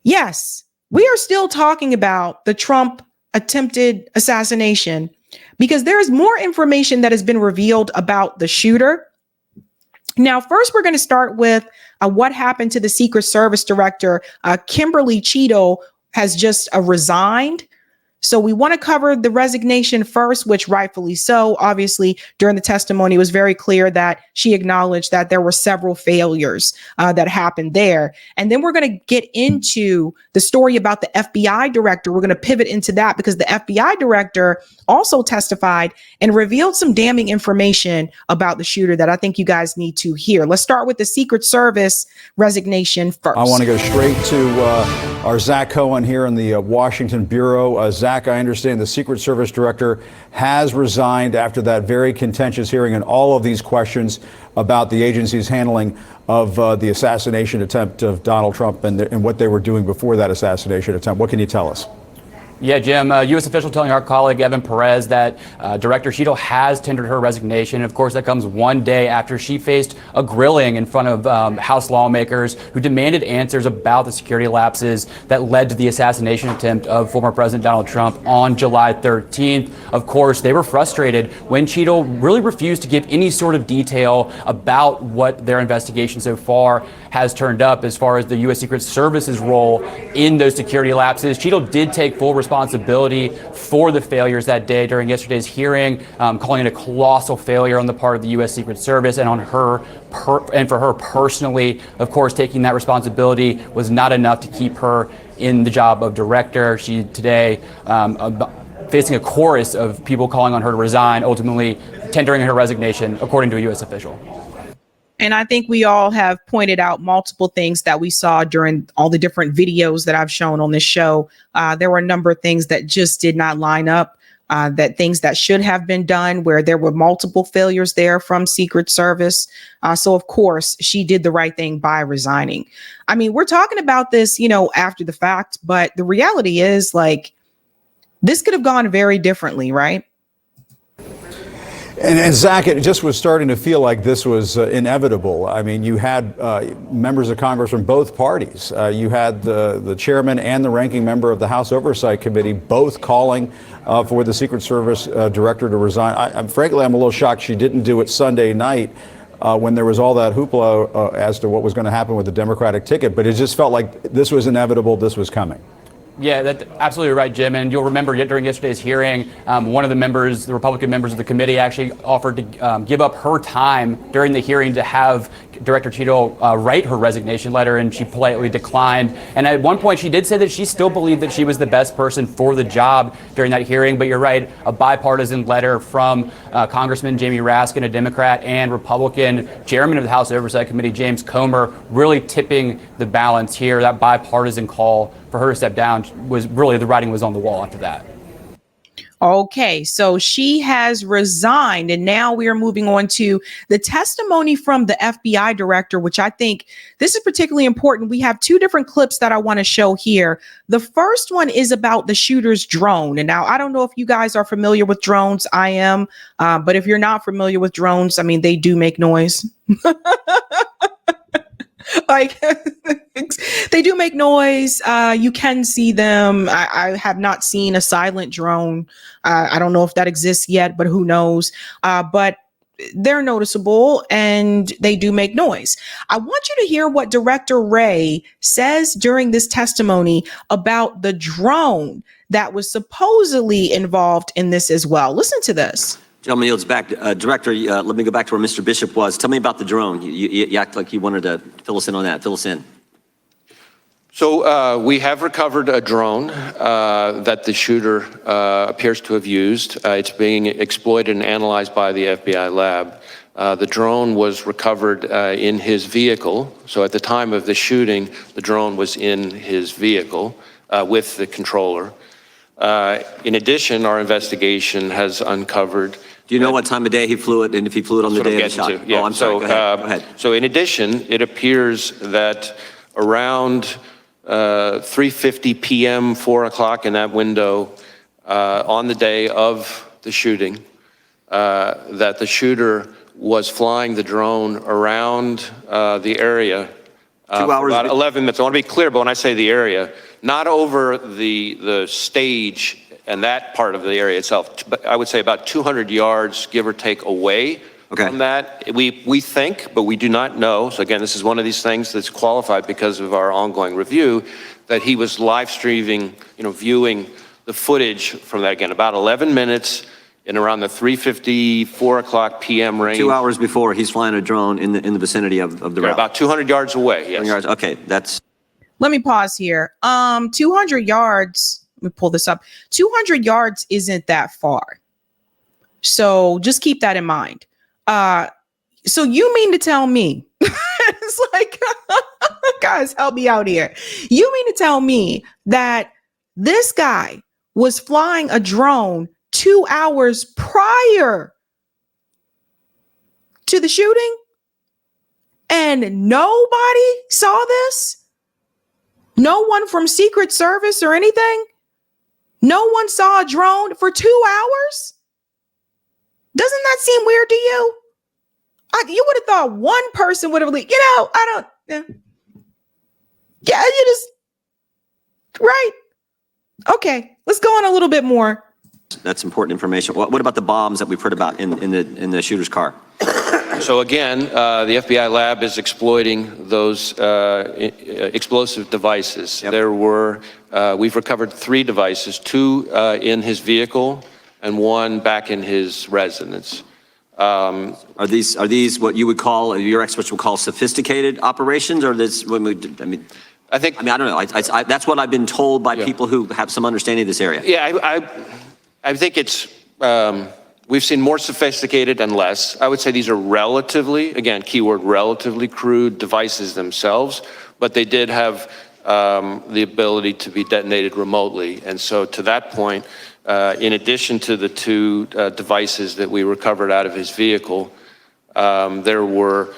Yes, we are still talking about the Trump attempted assassination because there is more information that has been revealed about the shooter. Now, first, we're going to start with what happened to the Secret Service director. Kimberly Cheeto has just resigned. So we want to cover the resignation first, which rightfully so. Obviously, during the testimony, it was very clear that she acknowledged that there were several failures that happened there. And then we're going to get into the story about the FBI director. We're going to pivot into that because the FBI director also testified and revealed some damning information about the shooter that I think you guys need to hear. Let's start with the Secret Service resignation first. I want to go straight to our Zach Cohen here in the Washington Bureau. Zach, I understand the Secret Service director has resigned after that very contentious hearing and all of these questions about the agency's handling of the assassination attempt of Donald Trump and what they were doing before that assassination attempt. What can you tell us? Yeah, Jim, U.S. official telling our colleague Evan Perez that Director Cheeto has tendered her resignation. Of course, that comes one day after she faced a grilling in front of House lawmakers who demanded answers about the security lapses that led to the assassination attempt of former President Donald Trump on July 13th. Of course, they were frustrated when Cheeto really refused to give any sort of detail about what their investigation so far has turned up as far as the U.S. Secret Service's role in those security lapses. Cheeto did take full responsibility for the failures that day during yesterday's hearing, calling it a colossal failure on the part of the U.S. Secret Service and on her and for her personally. Of course, taking that responsibility was not enough to keep her in the job of director. She today facing a chorus of people calling on her to resign, ultimately tendering her resignation, according to a U.S. official. And I think we all have pointed out multiple things that we saw during all the different videos that I've shown on this show. There were a number of things that just did not line up, that things that should have been done where there were multiple failures there from Secret Service. So, of course, she did the right thing by resigning. I mean, we're talking about this, after the fact, but the reality is this could have gone very differently, right? And Zach, it just was starting to feel like this was inevitable. I mean, you had members of Congress from both parties. You had the chairman and the ranking member of the House Oversight Committee both calling for the Secret Service director to resign. Frankly, I'm a little shocked she didn't do it Sunday night when there was all that hoopla as to what was going to happen with the Democratic ticket. But it just felt like this was inevitable. This was coming. Yeah, that's absolutely right, Jim. And you'll remember during yesterday's hearing, one of the members, the Republican members of the committee, actually offered to give up her time during the hearing to have Director Cheeto write her resignation letter, and she politely declined. And at one point, she did say that she still believed that she was the best person for the job during that hearing. But you're right, a bipartisan letter from Congressman Jamie Raskin, a Democrat, and Republican chairman of the House Oversight Committee, James Comer, really tipping the balance here. That bipartisan call for her to step down was really, the writing was on the wall after that. Okay, so she has resigned, and now we are moving on to the testimony from the FBI director, which I think this is particularly important. We have two different clips that I want to show here. The first one is about the shooter's drone. And now I don't know if you guys are familiar with drones. I am, but if you're not familiar with drones, I mean, they do make noise. They do make noise. You can see them. I have not seen a silent drone. I don't know if that exists yet, but who knows? But they're noticeable and they do make noise. I want you to hear what Director Ray says during this testimony about the drone that was supposedly involved in this as well. Listen to this. Gentleman yields back. Director, let me go back to where Mr. Bishop was. Tell me about the drone. You act like you wanted to fill us in on that. Fill us in. So we have recovered a drone that the shooter appears to have used. It's being exploited and analyzed by the FBI lab. The drone was recovered in his vehicle. So at the time of the shooting, the drone was in his vehicle with the controller. In addition, our investigation has uncovered. Do you know what time of day he flew it, and if he flew it on the day of the shot? Yeah. Oh, I'm sorry. Go ahead. So in addition, it appears that around 3:50 p.m., 4 o'clock in that window, on the day of the shooting, that the shooter was flying the drone around the area 2 hours. About 11 minutes. I want to be clear, but when I say the area, not over the stage and that part of the area itself, but I would say about 200 yards, give or take, away from that. We think, but we do not know. So again, this is one of these things that's qualified because of our ongoing review, that he was live streaming, viewing the footage from that, again, about 11 minutes in around the 3:50, 4 o'clock p.m. range. 2 hours before, he's flying a drone in the vicinity of the route. About 200 yards away, yes. 200 yards. Okay, that's... Let me pause here. 200 yards, let me pull this up. 200 yards isn't that far. So just keep that in mind. So you mean to tell me, it's like, guys, help me out here. You mean to tell me that this guy was flying a drone 2 hours prior to the shooting and nobody saw this? No one from Secret Service or anything? No one saw a drone for 2 hours? Doesn't that seem weird to you? You would have thought one person would have, you just, right. Okay, let's go on a little bit more. That's important information. What about the bombs that we've heard about in the shooter's car? So again, the FBI lab is exploiting those explosive devices. Yep. There were, we've recovered 3 devices, 2 in his vehicle and 1 back in his residence. Are these what you would call, your experts would call sophisticated operations, or this? I don't know. That's what I've been told by people who have some understanding of this area. Yeah, I think it's, we've seen more sophisticated and less. I would say these are relatively, again, keyword relatively crude devices themselves, but they did have the ability to be detonated remotely. And so to that point, in addition to the 2 devices that we recovered out of his vehicle, there were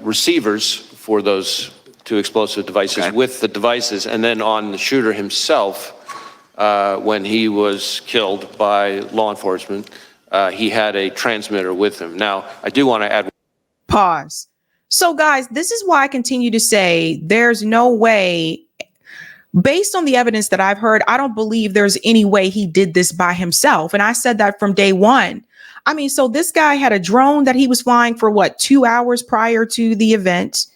receivers for those 2 explosive devices with the devices. And then on the shooter himself, when he was killed by law enforcement, he had a transmitter with him. Now, I do want to add. Pause. So guys, this is why I continue to say there's no way, based on the evidence that I've heard, I don't believe there's any way he did this by himself. And I said that from day one. I mean, so this guy had a drone that he was flying for 2 hours prior to the event.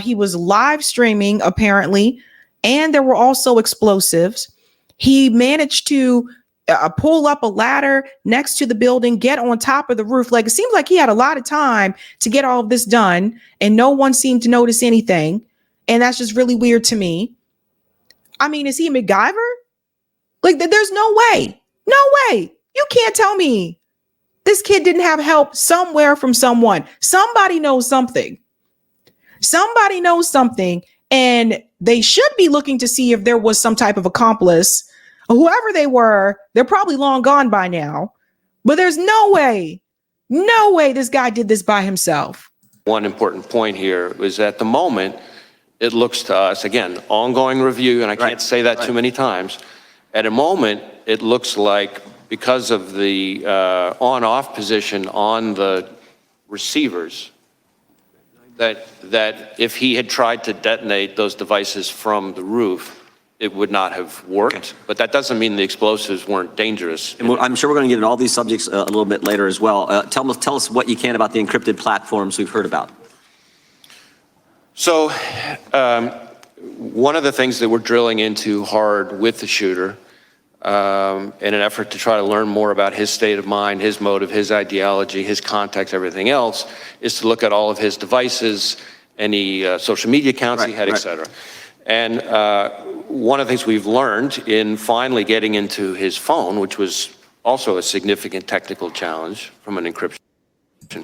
He was live streaming apparently, and there were also explosives. He managed to pull up a ladder next to the building, get on top of the roof. Like, it seems like he had a lot of time to get all of this done, and no one seemed to notice anything. And that's just really weird to me. I mean, is he MacGyver? Like, there's no way. No way. You can't tell me this kid didn't have help somewhere from someone. Somebody knows something. Somebody knows something, and they should be looking to see if there was some type of accomplice. Whoever they were, they're probably long gone by now. But there's no way this guy did this by himself. One important point here is at the moment, it looks to us, again, ongoing review, and I can't say that too many times. At a moment, it looks like because of the on-off position on the receivers, that if he had tried to detonate those devices from the roof, it would not have worked. Okay. But that doesn't mean the explosives weren't dangerous. And I'm sure we're going to get into all these subjects a little bit later as well. Tell us what you can about the encrypted platforms we've heard about. So one of the things that we're drilling into hard with the shooter in an effort to try to learn more about his state of mind, his motive, his ideology, his context, everything else, is to look at all of his devices, any social media accounts he had, et cetera. And one of the things we've learned in finally getting into his phone, which was also a significant technical challenge from an encryption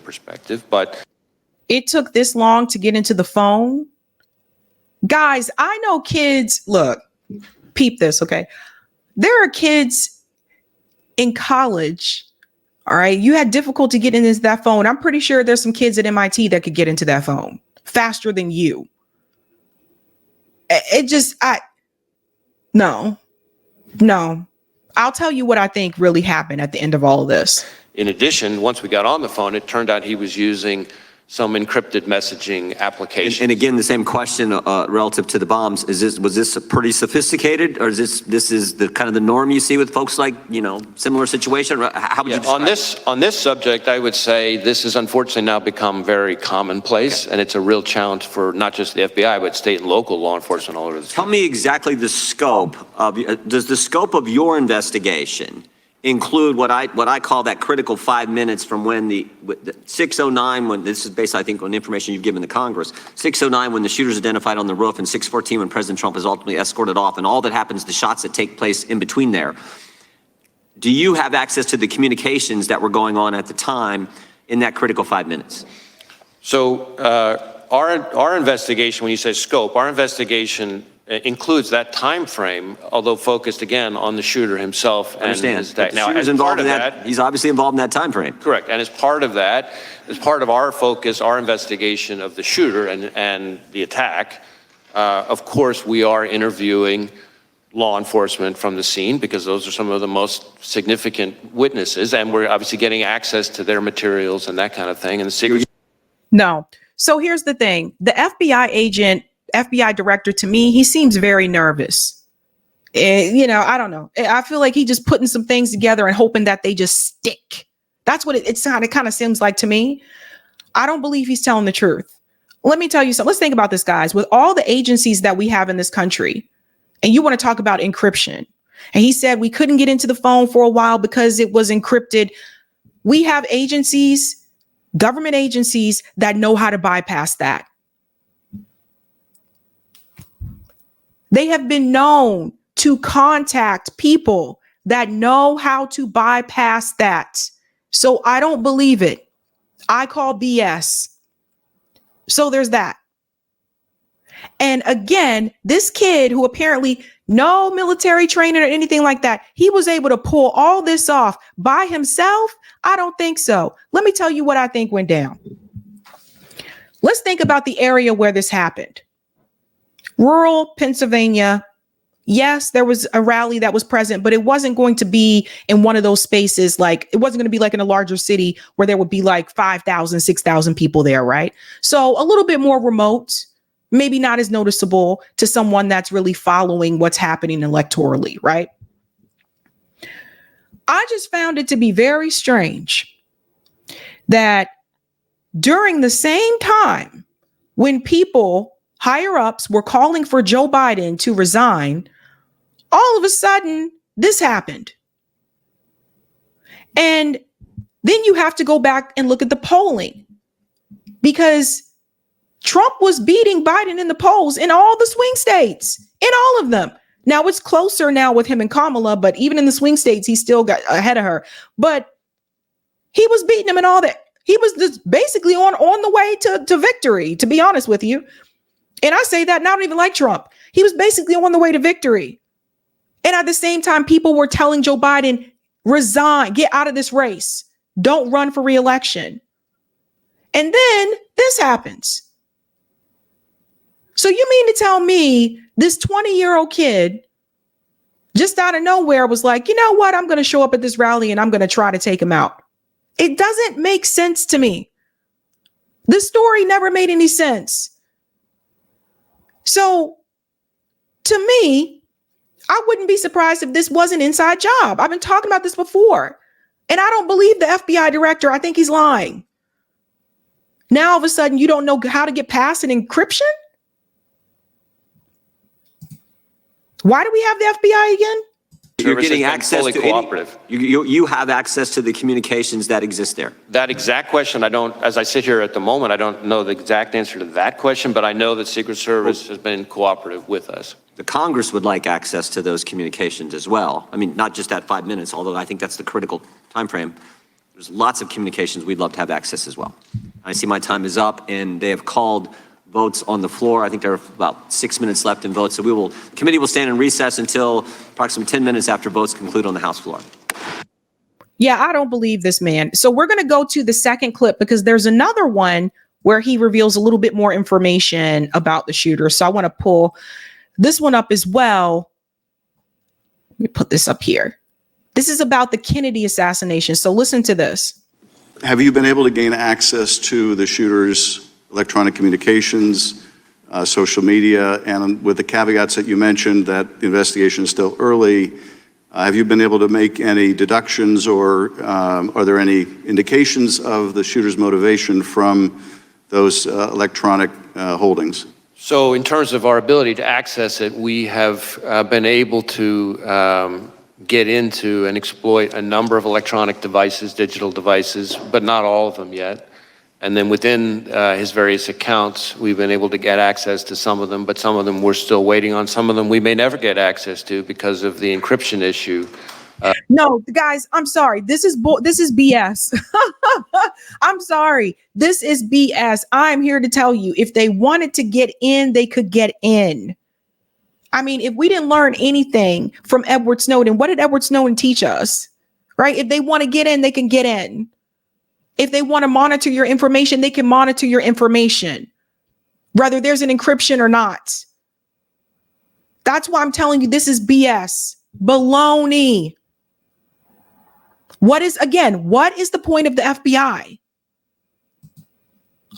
perspective, but it took this long to get into the phone. Guys, I know kids, look, peep this, okay? There are kids in college, all right? You had difficulty getting into that phone. I'm pretty sure there's some kids at MIT that could get into that phone faster than you. No. I'll tell you what I think really happened at the end of all of this. In addition, once we got on the phone, it turned out he was using some encrypted messaging application. And again, the same question relative to the bombs. Was this pretty sophisticated, or is this is the kind of the norm you see with folks like, similar situation? How would you describe on this subject, I would say this has unfortunately now become very commonplace, and it's a real challenge for not just the FBI, but state and local law enforcement all over the country. Tell me exactly the scope of, does the scope of your investigation include what I call that critical 5 minutes from when the 6:09, when this is based, I think, on the information you've given to Congress, 6:09 when the shooter's identified on the roof, and 6:14 when President Trump is ultimately escorted off, and all that happens, the shots that take place in between there. Do you have access to the communications that were going on at the time in that critical 5 minutes? So our investigation, when you say scope, our investigation includes that time frame, although focused again on the shooter himself. I understand. And his Now, as involved in that, he's obviously involved in that time frame. Correct. And as part of that, as part of our focus, our investigation of the shooter and the attack, of course, we are interviewing law enforcement from the scene because those are some of the most significant witnesses, and we're obviously getting access to their materials and that kind of thing. And the secret. No. So here's the thing. The FBI director, to me, he seems very nervous. I don't know. I feel like he's just putting some things together and hoping that they just stick. That's what it kind of seems like to me. I don't believe he's telling the truth. Let me tell you something. Let's think about this, guys. With all the agencies that we have in this country, and you want to talk about encryption, and he said we couldn't get into the phone for a while because it was encrypted. We have agencies, government agencies, that know how to bypass that. They have been known to contact people that know how to bypass that. So I don't believe it. I call BS. So there's that. And again, this kid who apparently no military training or anything like that, he was able to pull all this off by himself. I don't think so. Let me tell you what I think went down. Let's think about the area where this happened. Rural Pennsylvania. Yes, there was a rally that was present, but it wasn't going to be in one of those spaces. Like, it wasn't going to be like in a larger city where there would be like 5,000, 6,000 people there, right? So a little bit more remote, maybe not as noticeable to someone that's really following what's happening electorally, right? I just found it to be very strange that during the same time when people higher ups were calling for Joe Biden to resign, all of a sudden this happened. And then you have to go back and look at the polling, because Trump was beating Biden in the polls in all the swing states, in all of them. Now it's closer now with him and Kamala, but even in the swing states, he still got ahead of her. But he was beating him in all that. He was just basically on the way to victory, to be honest with you. And I say that, and I don't even like Trump. He was basically on the way to victory. And at the same time, people were telling Joe Biden, resign, get out of this race. Don't run for re-election. And then this happens. So you mean to tell me this 20-year-old kid just out of nowhere was like, you know what? I'm going to show up at this rally and I'm going to try to take him out. It doesn't make sense to me. This story never made any sense. So to me, I wouldn't be surprised if this was an inside job. I've been talking about this before, and I don't believe the FBI director. I think he's lying. Now, all of a sudden, you don't know how to get past an encryption? Why do we have the FBI again? You're getting access fully to cooperative. You have access to the communications that exist there. That exact question, as I sit here at the moment, I don't know the exact answer to that question, but I know that Secret Service has been cooperative with us. The Congress would like access to those communications as well. I mean, not just that 5 minutes, although I think that's the critical time frame. There's lots of communications we'd love to have access as well. I see my time is up, and they have called votes on the floor. I think there are about 6 minutes left in votes. So the committee will stand in recess until approximately 10 minutes after votes conclude on the House floor. Yeah, I don't believe this man. So we're going to go to the second clip because there's another one where he reveals a little bit more information about the shooter. So I want to pull this one up as well. Let me put this up here. This is about the Kennedy assassination. So listen to this. Have you been able to gain access to the shooter's electronic communications, social media, and with the caveats that you mentioned that the investigation is still early, have you been able to make any deductions, or are there any indications of the shooter's motivation from those electronic holdings? So in terms of our ability to access it, we have been able to get into and exploit a number of electronic devices, digital devices, but not all of them yet. And then within his various accounts, we've been able to get access to some of them, but some of them we're still waiting on. Some of them we may never get access to because of the encryption issue. No, guys, I'm sorry. This is BS. I'm sorry. This is BS. I'm here to tell you, if they wanted to get in, they could get in. I mean, if we didn't learn anything from Edward Snowden, what did Edward Snowden teach us? Right? If they want to get in, they can get in. If they want to monitor your information, they can monitor your information, whether there's an encryption or not. That's why I'm telling you, this is BS. Baloney. What is the point of the FBI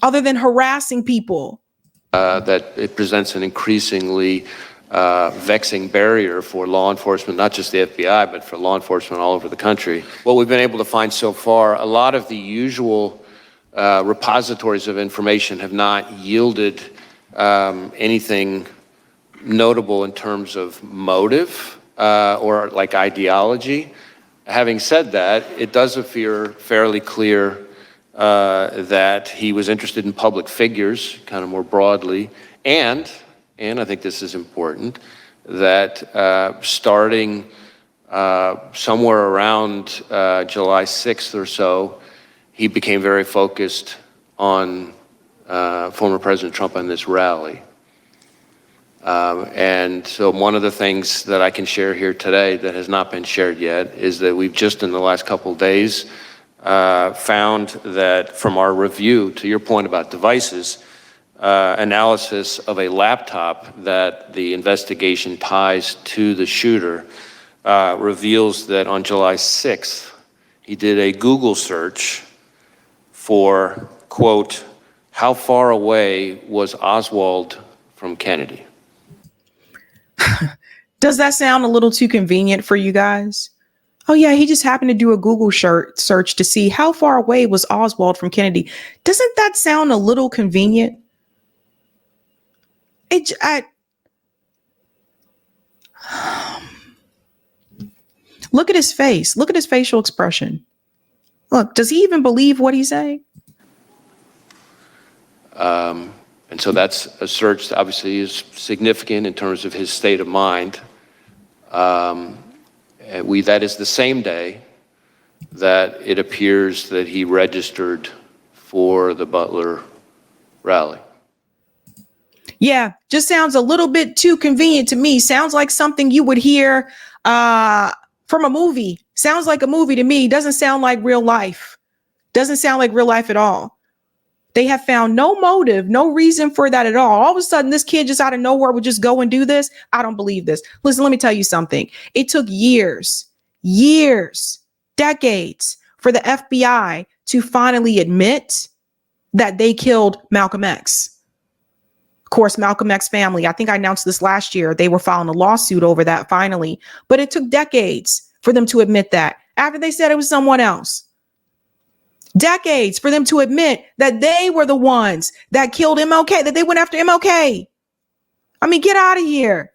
other than harassing people? That it presents an increasingly vexing barrier for law enforcement, not just the FBI, but for law enforcement all over the country. What we've been able to find so far, a lot of the usual repositories of information have not yielded anything notable in terms of motive or like ideology. Having said that, it does appear fairly clear that he was interested in public figures, kind of more broadly, and I think this is important, that starting somewhere around July 6th or so, he became very focused on former President Trump and this rally. And so one of the things that I can share here today that has not been shared yet is that we've just in the last couple of days found that from our review, to your point about devices, analysis of a laptop that the investigation ties to the shooter reveals that on July 6th, he did a Google search for, quote, how far away was Oswald from Kennedy? Does that sound a little too convenient for you guys? Oh yeah, he just happened to do a Google search to see how far away was Oswald from Kennedy. Doesn't that sound a little convenient? Look at his face. Look at his facial expression. Look, does he even believe what he's saying? And so that's a search that obviously is significant in terms of his state of mind. That is the same day that it appears that he registered for the Butler rally. Yeah, just sounds a little bit too convenient to me. Sounds like something you would hear from a movie. Sounds like a movie to me. Doesn't sound like real life. Doesn't sound like real life at all. They have found no motive, no reason for that at all. All of a sudden, this kid just out of nowhere would just go and do this. I don't believe this. Listen, let me tell you something. It took years, decades for the FBI to finally admit that they killed Malcolm X. Of course, Malcolm X family, I think I announced this last year, they were filing a lawsuit over that finally, but it took decades for them to admit that after they said it was someone else. Decades for them to admit that they were the ones that killed MLK, that they went after MLK. I mean, get out of here.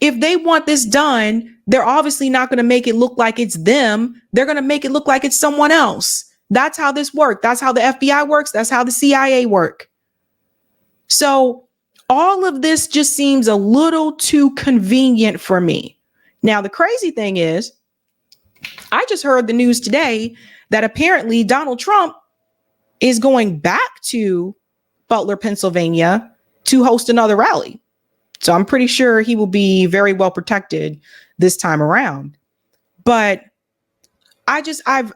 If they want this done, they're obviously not going to make it look like it's them. They're going to make it look like it's someone else. That's how this works. That's how the FBI works. That's how the CIA work. So all of this just seems a little too convenient for me. Now, the crazy thing is, I just heard the news today that apparently Donald Trump is going back to Butler, Pennsylvania to host another rally. So I'm pretty sure he will be very well protected this time around. But I've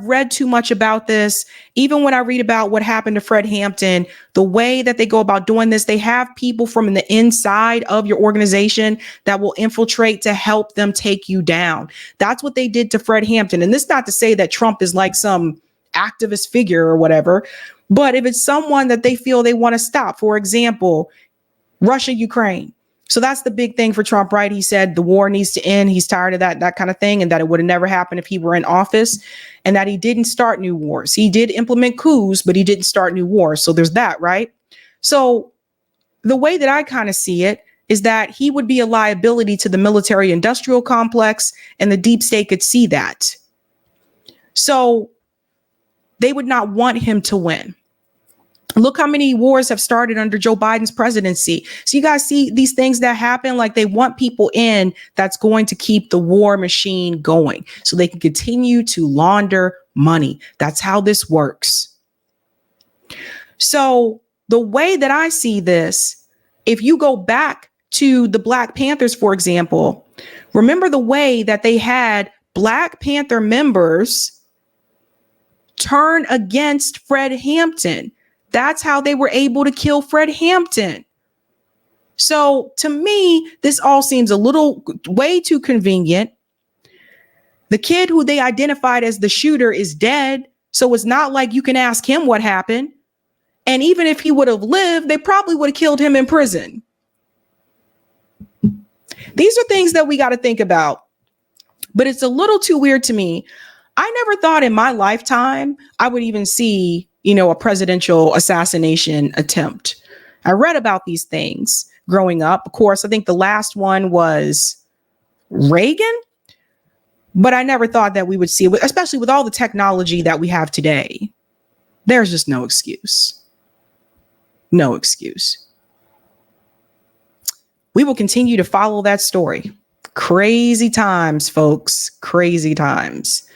read too much about this. Even when I read about what happened to Fred Hampton, the way that they go about doing this, they have people from the inside of your organization that will infiltrate to help them take you down. That's what they did to Fred Hampton. And this is not to say that Trump is like some activist figure or whatever. But if it's someone that they feel they want to stop, for example, Russia, Ukraine. So that's the big thing for Trump, right? He said the war needs to end. He's tired of that kind of thing, and that it would have never happened if he were in office, and that he didn't start new wars. He did implement coups, but he didn't start new wars. So there's that, right? So the way that I kind of see it is that he would be a liability to the military industrial complex, and the deep state could see that. So they would not want him to win. Look how many wars have started under Joe Biden's presidency. So you guys see these things that happen, like they want people in that's going to keep the war machine going so they can continue to launder money. That's how this works. So the way that I see this, if you go back to the Black Panthers, for example, remember the way that they had Black Panther members turn against Fred Hampton. That's how they were able to kill Fred Hampton. So to me, this all seems a little way too convenient. The kid who they identified as the shooter is dead. So it's not like you can ask him what happened. And even if he would have lived, they probably would have killed him in prison. These are things that we got to think about. But it's a little too weird to me. I never thought in my lifetime I would even see, a presidential assassination attempt. I read about these things growing up. Of course, I think the last one was Reagan, but I never thought that we would see it, especially with all the technology that we have today. There's just no excuse. No excuse. We will continue to follow that story. Crazy times, folks. Crazy times.